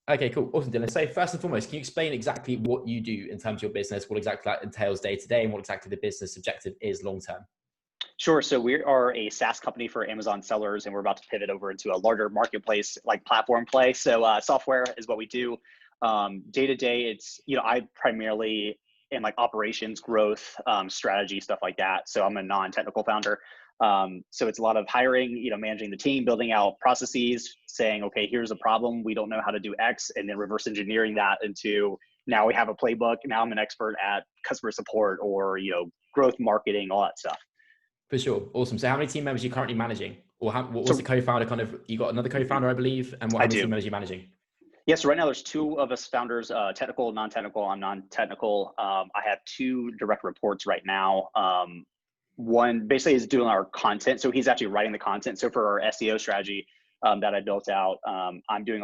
Okay, cool. Awesome, Dylan. So first and foremost, can you explain exactly what you do in terms of your business, what exactly that entails day to day, and what exactly the business objective is long term? Sure. So we are a SaaS company for Amazon sellers, and we're about to pivot over into a larger marketplace like platform play. So software is what we do. Day to day, it's, I primarily in like operations, growth, strategy, stuff like that. So I'm a non-technical founder. So it's a lot of hiring, managing the team, building out processes, saying, okay, here's a problem. We don't know how to do X, and then reverse engineering that into now we have a playbook. Now I'm an expert at customer support or, growth marketing, all that stuff. For sure. Awesome. So how many team members are you currently managing? Or what was So the co-founder kind of, you got another co-founder, I believe, and how I many team do. members are you managing? Yeah, so right now there's two of us founders, technical, non-technical. I'm non-technical. I have two direct reports right now. One basically is doing our content. So he's actually writing the content. So for our SEO strategy that I built out, I'm doing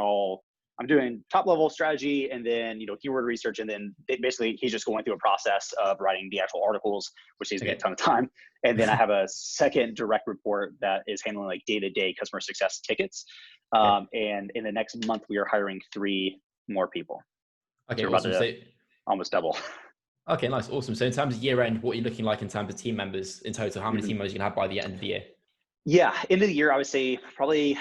top level strategy and then, keyword research. And then basically he's just going through a process of writing the actual articles, which saves me a ton of time. And then I have a second direct report that is handling like day-to-day customer success tickets. And in the next month, we are hiring 3 more people. Okay, so we're awesome. about to almost double. Okay, nice. Awesome. So in terms of year end, what are you looking like in terms of team members in total? How many team members are you gonna have by the end of the year? Yeah, end of the year, I would say probably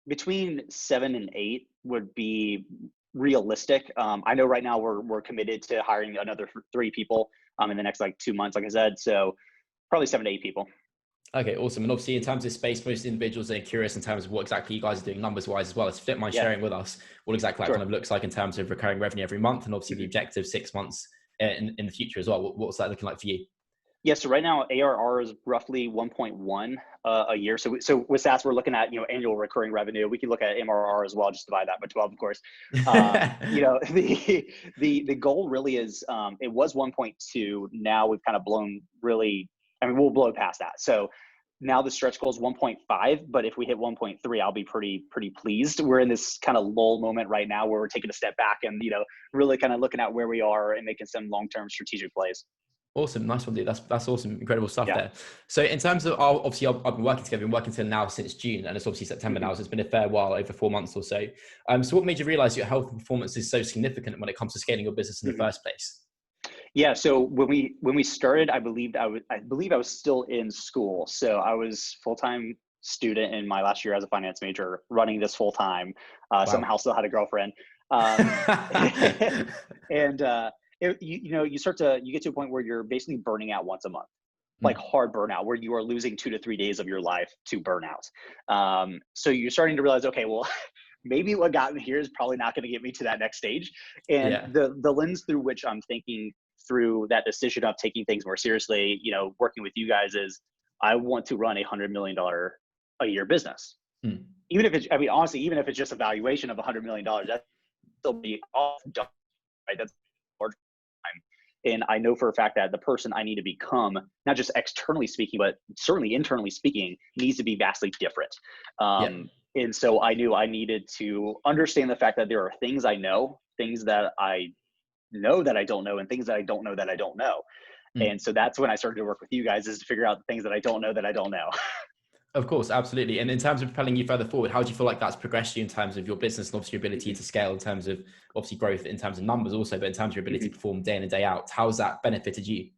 between 7 and 8 would be realistic. I know right now we're committed to hiring another 3 people in the next like 2 months, like I said. So probably 7 to 8 people. Okay, awesome. And obviously in terms of space, most individuals are curious in terms of what exactly you guys are doing numbers wise as well. So if you don't mind sharing with us what exactly that kind of looks like in terms of recurring revenue every month, and obviously the objective 6 months in the future as well. What's that looking like for you? Yeah, so right now ARR is roughly 1.1 a year. So with SaaS, we're looking at annual recurring revenue. We can look at MRR as well, just divide that by 12, of course. The goal really is it was 1.2. Now we've kind of blown really. I mean, we'll blow past that. So now the stretch goal is 1.5. But if we hit 1.3, I'll be pretty pleased. We're in this kind of lull moment right now where we're taking a step back and really kind of looking at where we are and making some long-term strategic plays. Awesome. Nice one, dude. That's awesome. Incredible stuff there. So in terms of obviously I've been working together, been working together now since June, and it's obviously September now, so it's been a fair while, over 4 months or so. So what made you realize your health and performance is so significant when it comes to scaling your business in the first place? Yeah. So when we started, I believe I was still in school. So I was full-time student in my last year as a finance major, running this full-time, somehow still had a girlfriend. And, you get to a point where you're basically burning out once a month, like hard burnout, where you are losing 2 to 3 days of your life to burnout. So you're starting to realize, okay, well, maybe what got me here is probably not going to get me to that next stage. And the lens through which I'm thinking through that decision of taking things more seriously, working with you guys, is I want to run $100 million a year business. Even if it's, honestly, even if it's just a valuation of $100 million, that's still be off, right? That's large time. And I know for a fact that the person I need to become, not just externally speaking, but certainly internally speaking, needs to be vastly different. And so I knew I needed to understand the fact that there are things I know, things that I know that I don't know, and things that I don't know that I don't know. And so that's when I started to work with you guys, is to figure out the things that I don't know that I don't know. Of course, absolutely. And in terms of propelling you further forward, how do you feel like that's progressed you in terms of your business and obviously your ability to scale, in terms of obviously growth, in terms of numbers also, but in terms of your ability to perform day in and day out? How's that benefited you?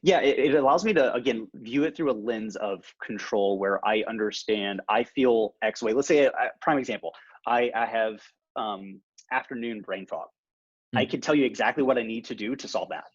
Yeah, it allows me to, again, view it through a lens of control, where I understand, I feel X way. Let's say a prime example, I have afternoon brain fog. I can tell you exactly what I need to do to solve that.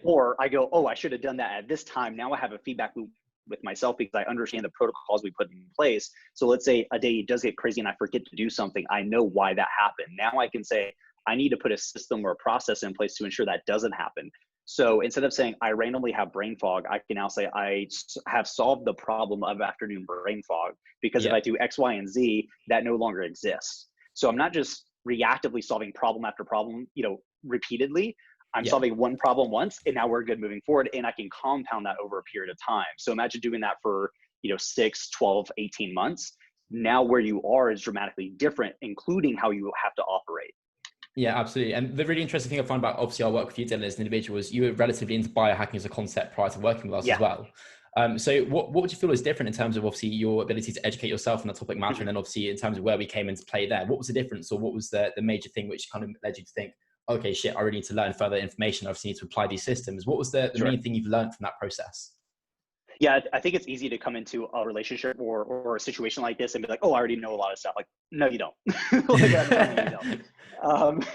Or I go, oh, I should have done that at this time. Now I have a feedback loop with myself because I understand the protocols we put in place. So let's say a day does get crazy and I forget to do something. I know why that happened. Now I can say, I need to put a system or a process in place to ensure that doesn't happen. So instead of saying I randomly have brain fog, I can now say I have solved the problem of afternoon brain fog, because if I do X, Y, and Z, that no longer exists. So I'm not just reactively solving problem after problem, repeatedly. I'm solving one problem once, and now we're good moving forward, and I can compound that over a period of time. So imagine doing that for 6, 12, 18 months. Now where you are is dramatically different, including how you have to operate. Yeah, absolutely. And the really interesting thing I find about, obviously, I work with you, Dylan, as an individual, is you were relatively into biohacking as a concept prior to working with us as well. So what would you feel is different in terms of obviously your ability to educate yourself on the topic matter, and then obviously in terms of where we came into play there? What was the difference, or what was the major thing which kind of led you to think, okay, shit, I really need to learn further information. I obviously need to apply these systems. What was the main thing you've learned from that process? Yeah, I think it's easy to come into a relationship or a situation like this and be like, oh, I already know a lot of stuff. Like, no, you don't. Like, I'm telling you, you don't.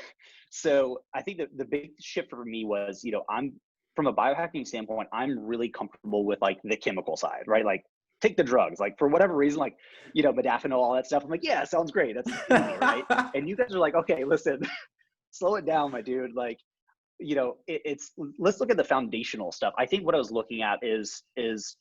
So I think that the big shift for me was, I'm from a biohacking standpoint, I'm really comfortable with like the chemical side, right? Like take the drugs, like for whatever reason, like, modafinil, all that stuff. I'm like, yeah, sounds great. That's easy, right? And you guys are like, okay, listen, slow it down, my dude. Like, let's look at the foundational stuff. I think what I was looking at is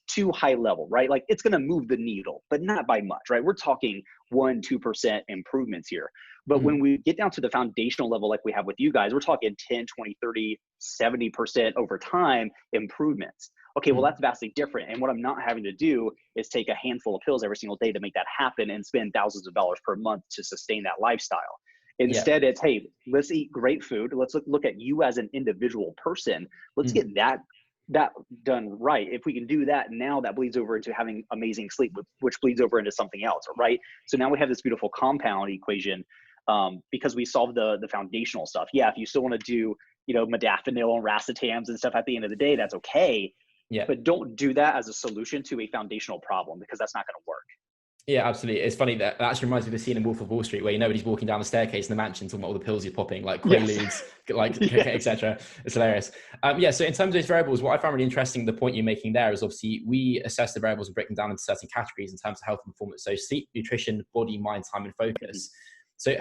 too high level, right? Like it's going to move the needle, but not by much, right? We're talking 1-2% improvements here. But when we get down to the foundational level, like we have with you guys, we're talking 10, 20, 30, 70% over time improvements. Okay, well, that's vastly different. And what I'm not having to do is take a handful of pills every single day to make that happen and spend thousands of dollars per month to sustain that lifestyle. Instead, it's, hey, let's eat great food. Let's look at you as an individual person. Let's get that done right. If we can do that, now that bleeds over into having amazing sleep, which bleeds over into something else, right? So now we have this beautiful compound equation because we solved the foundational stuff. Yeah, if you still want to do, modafinil and racetams and stuff at the end of the day, that's okay. Yeah. But don't do that as a solution to a foundational problem, because that's not going to work. Yeah, absolutely. It's funny that actually reminds me of the scene in Wolf of Wall Street where he's walking down the staircase in the mansion talking about all the pills he's popping, like Quaaludes, like etc. It's hilarious. So in terms of those variables, what I found really interesting, the point you're making there is obviously we assess the variables and break them down into certain categories in terms of health and performance. So sleep, nutrition, body, mind, time, and focus. So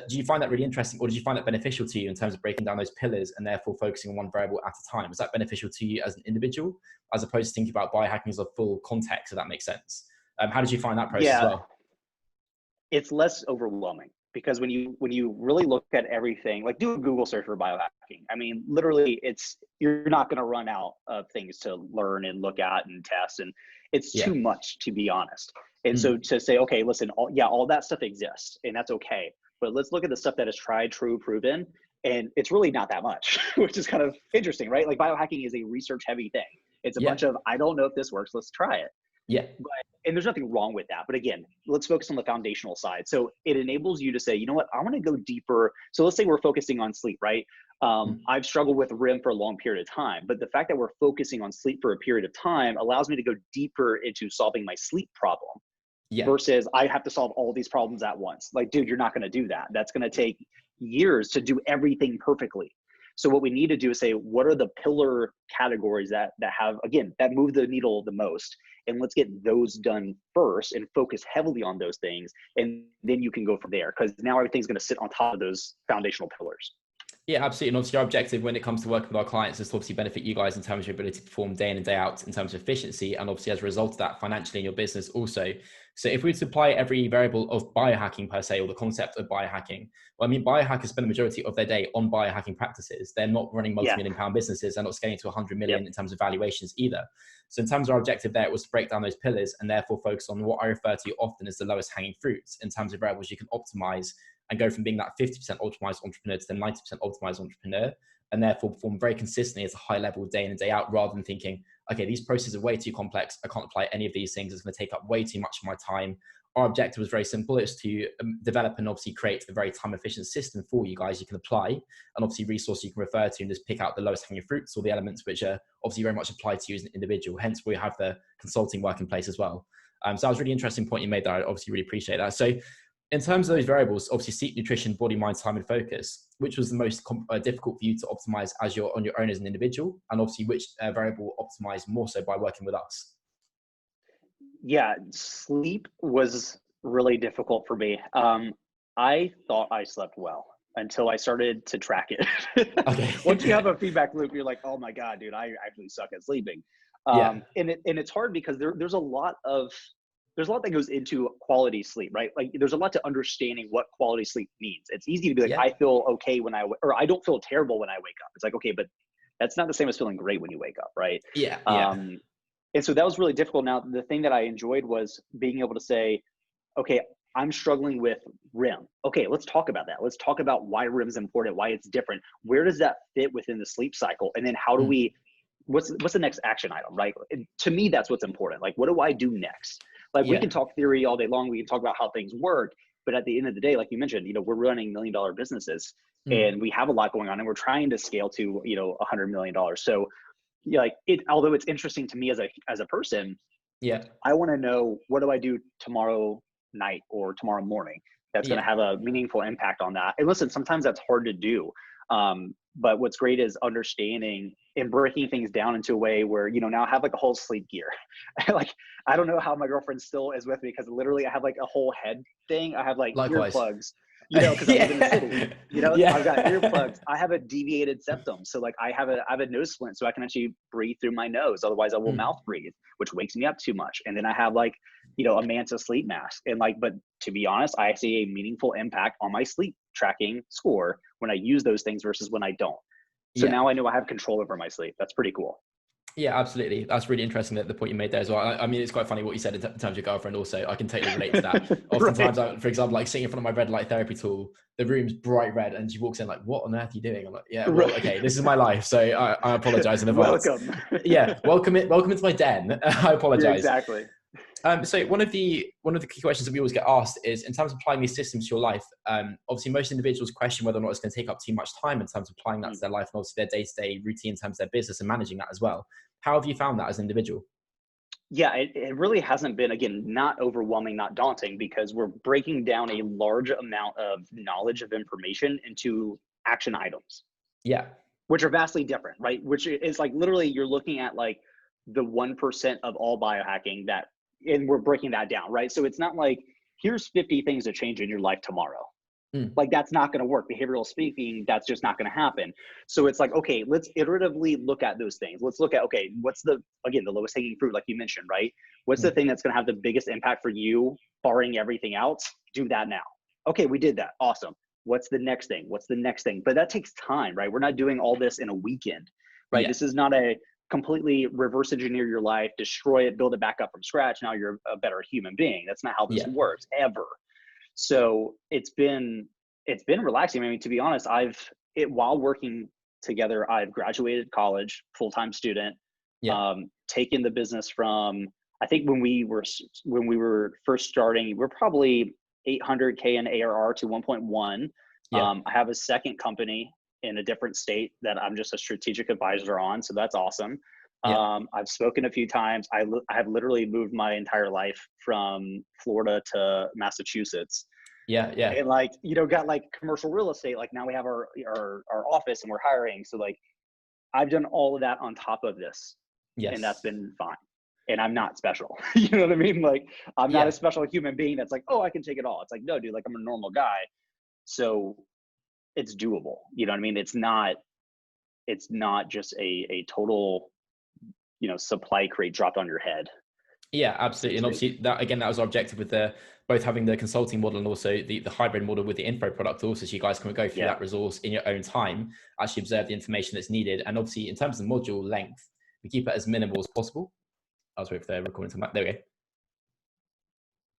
do you find that really interesting, or did you find that beneficial to you in terms of breaking down those pillars and therefore focusing on one variable at a time? Was that beneficial to you as an individual, as opposed to thinking about biohacking as a full context, if that makes sense? How did you find that process as well? It's less overwhelming, because when you really look at everything, like do a Google search for biohacking. I mean, literally, you're not going to run out of things to learn and look at and test, and it's too much, to be honest. And so to say, okay, listen, all that stuff exists, and that's okay, but let's look at the stuff that is tried, true, proven, and it's really not that much, which is kind of interesting, right? Like biohacking is a research-heavy thing. It's a bunch of, I don't know if this works, let's try it. And there's nothing wrong with that. But again, let's focus on the foundational side. So it enables you to say, you know what, I want to go deeper. So let's say we're focusing on sleep, right? I've struggled with REM for a long period of time, but the fact that we're focusing on sleep for a period of time allows me to go deeper into solving my sleep problem versus I have to solve all these problems at once. Like, dude, you're not going to do that. That's going to take years to do everything perfectly. So what we need to do is say, what are the pillar categories that have, again, that move the needle the most? And let's get those done first and focus heavily on those things. And then you can go from there, because now everything's going to sit on top of those foundational pillars. Yeah, absolutely. And obviously our objective when it comes to working with our clients is to obviously benefit you guys in terms of your ability to perform day in and day out in terms of efficiency, and obviously as a result of that financially in your business also. So if we were to apply every variable of biohacking per se, or the concept of biohacking, well, I mean, biohackers spend the majority of their day on biohacking practices. They're not running multi-million pound businesses. They're not scaling to 100 million in terms of valuations either. So in terms of our objective there, it was to break down those pillars and therefore focus on what I refer to often as the lowest hanging fruits in terms of variables you can optimize and go from being that 50% optimized entrepreneur to the 90% optimized entrepreneur, and therefore perform very consistently at a high level day in and day out, rather than thinking, okay, these processes are way too complex, I can't apply any of these things, it's going to take up way too much of my time. Our objective was very simple. It's to develop and obviously create a very time efficient system for you guys you can apply, and obviously resource you can refer to, and just pick out the lowest hanging fruits or the elements which are obviously very much applied to you as an individual. Hence we have the consulting work in place as well. So that was a really interesting point you made there. I obviously really appreciate that. So in terms of those variables, obviously sleep, nutrition, body, mind, time, and focus, which was the most difficult for you to optimize as you're on your own as an individual, and obviously which variable optimized more so by working with us? Yeah, sleep was really difficult for me. I thought I slept well until I started to track it. Okay. Once you have a feedback loop, you're like, oh my God, dude, I actually suck at sleeping. And it's hard because there's a lot that goes into quality sleep, right? Like there's a lot to understanding what quality sleep means. It's easy to be like, I feel okay or I don't feel terrible when I wake up. It's like, okay, but that's not the same as feeling great when you wake up, right? And so that was really difficult. Now, the thing that I enjoyed was being able to say, okay, I'm struggling with REM. Okay, let's talk about that. Let's talk about why REM is important, why it's different. Where does that fit within the sleep cycle? And then how do we what's the next action item, right? To me, that's what's important. Like, what do I do next? Like, we can talk theory all day long. We can talk about how things work, but at the end of the day, like you mentioned, we're running $1 million businesses and we have a lot going on and we're trying to scale to, $100 million. So although it's interesting to me as a person, I want to know, what do I do tomorrow night or tomorrow morning that's going to have a meaningful impact on that? And listen, sometimes that's hard to do. But what's great is understanding and breaking things down into a way where, now I have like a whole sleep gear. Like, I don't know how my girlfriend still is with me, because literally I have like a whole head thing. I have like earplugs, because I live in the city, I've got earplugs. I have a deviated septum. So like I have a nose splint so I can actually breathe through my nose. Otherwise I will mouth breathe, which wakes me up too much. And then I have like, a Manta sleep mask. And like, but to be honest, I see a meaningful impact on my sleep tracking score when I use those things versus when I don't. So now I know I have control over my sleep. That's pretty cool. Yeah, absolutely. That's really interesting, that the point you made there as well. I mean, it's quite funny what you said in terms of your girlfriend also. I can totally relate to that. Oftentimes, for example, like sitting in front of my red light therapy tool, the room's bright red and she walks in like, what on earth are you doing? I'm like, yeah, well, okay, this is my life. So I apologize in advance. Welcome. Welcome into my den. I apologize. Yeah, exactly. So one of the key questions that we always get asked is, in terms of applying these systems to your life, obviously most individuals question whether or not it's going to take up too much time in terms of applying that to their life and obviously their day-to-day routine in terms of their business and managing that as well. How have you found that as an individual? Yeah, it really hasn't been, again, not overwhelming, not daunting, because we're breaking down a large amount of knowledge of information into action items. Yeah. Which are vastly different, right? Which is like, literally you're looking at like the 1% of all biohacking and we're breaking that down, right? So it's not like, here's 50 things to change in your life tomorrow. Like, that's not going to work. Behavioral speaking, that's just not going to happen. So it's like, okay, let's iteratively look at those things. Let's look at, okay, what's the lowest hanging fruit, like you mentioned, right? What's the thing that's going to have the biggest impact for you, barring everything else? Do that now. Okay, we did that. Awesome. What's the next thing? What's the next thing? But that takes time, right? We're not doing all this in a weekend, right? Yeah. This is not a completely reverse engineer your life, destroy it, build it back up from scratch. Now you're a better human being. That's not how this works, ever. So it's been relaxing. I mean, to be honest, while working together, I've graduated college, full-time student, taken the business from, I think when we were first starting, we're probably 800K in ARR to 1.1. I have a second company in a different state that I'm just a strategic advisor on. So that's awesome. I've spoken a few times. I have literally moved my entire life from Florida to Massachusetts. And like, got like commercial real estate. Like, now we have our office and we're hiring. So like, I've done all of that on top of this. And that's been fine. And I'm not special. You know what I mean? Like, I'm not a special human being that's like, oh, I can take it all. It's like, no, dude, like, I'm a normal guy. So it's doable. You know what I mean? It's not just a total, supply crate dropped on your head. Yeah, absolutely. And obviously that was our objective with both having the consulting model and also the hybrid model with the info product also, so you guys can go through that resource in your own time, actually observe the information that's needed. And obviously in terms of the module length, we keep it as minimal as possible. I was waiting for the recording to come back. There we go.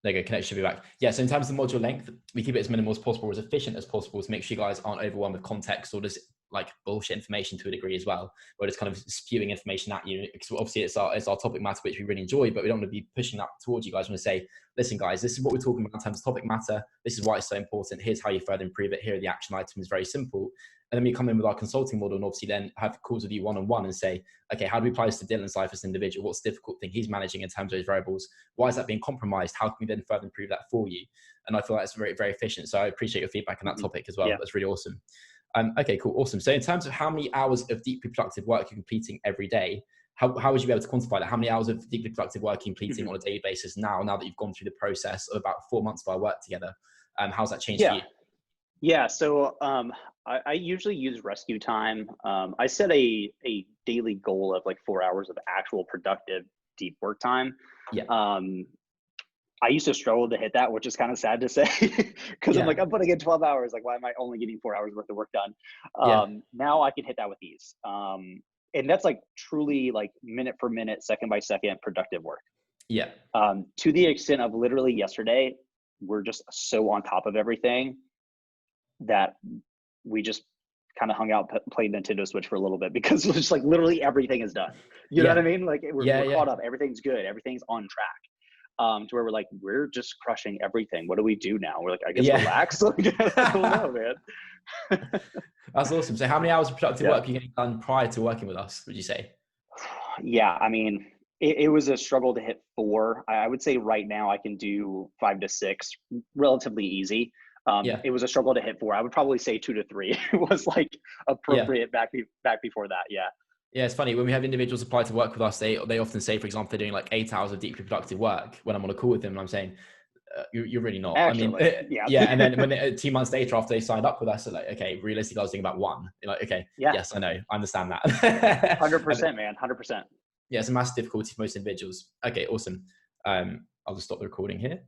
There you go, connection should be back. Yeah, so in terms of the module length, we keep it as minimal as possible, as efficient as possible, to make sure you guys aren't overwhelmed with context or just like bullshit information to a degree as well, where it's kind of spewing information at you. Because obviously it's our topic matter, which we really enjoy, but we don't want to be pushing that towards you guys. We want to say, listen guys, this is what we're talking about in terms of topic matter. This is why it's so important. Here's how you further improve it. Here are the action items, very simple. And then we come in with our consulting model and obviously then have calls with you one-on-one and say, okay, how do we apply this to Dylan's life as an individual? What's the difficult thing he's managing in terms of those variables? Why is that being compromised? How can we then further improve that for you? And I feel that's very, very efficient. So I appreciate your feedback on that topic as well. That's really awesome. Okay, cool. Awesome. So in terms of how many hours of deeply productive work you're completing every day, how would you be able to quantify that? How many hours of deeply productive work you're completing on a daily basis now that you've gone through the process of about 4 months of our work together? How's that changed for you? Yeah. So I usually use rescue time. I set a daily goal of like 4 hours of actual productive deep work time. I used to struggle to hit that, which is kind of sad to say, because I'm like, I'm putting in 12 hours. Like, why am I only getting 4 hours worth of work done? Now I can hit that with ease. And that's like truly like minute for minute, second by second productive work. To the extent of literally yesterday, we're just so on top of everything that we just kind of hung out, played Nintendo Switch for a little bit because it's just like literally everything is done. You know what I mean? Like we're caught up. Everything's good. Everything's on track. To where we're like, we're just crushing everything. What do we do now? We're like, I guess relax. Like, I don't know, man. That's awesome. So how many hours of productive work are you getting done prior to working with us, would you say? Yeah, I mean, it was a struggle to hit 4. I would say right now I can do 5 to 6 relatively easy. It was a struggle to hit 4. I would probably say 2 to 3 was like appropriate back before that. Yeah. Yeah, it's funny when we have individuals apply to work with us, they often say, for example, they're doing like 8 hours of deeply productive work. When I'm on a call with them and I'm saying, you're really not. Actually, I mean, and then when 2 months later after they signed up with us, they're like, okay, realistically I was doing about 1. You're like, okay, yes, I know, I understand that. 100%, man, 100%. Yeah, it's a massive difficulty for most individuals. Okay, awesome. I'll just stop the recording here.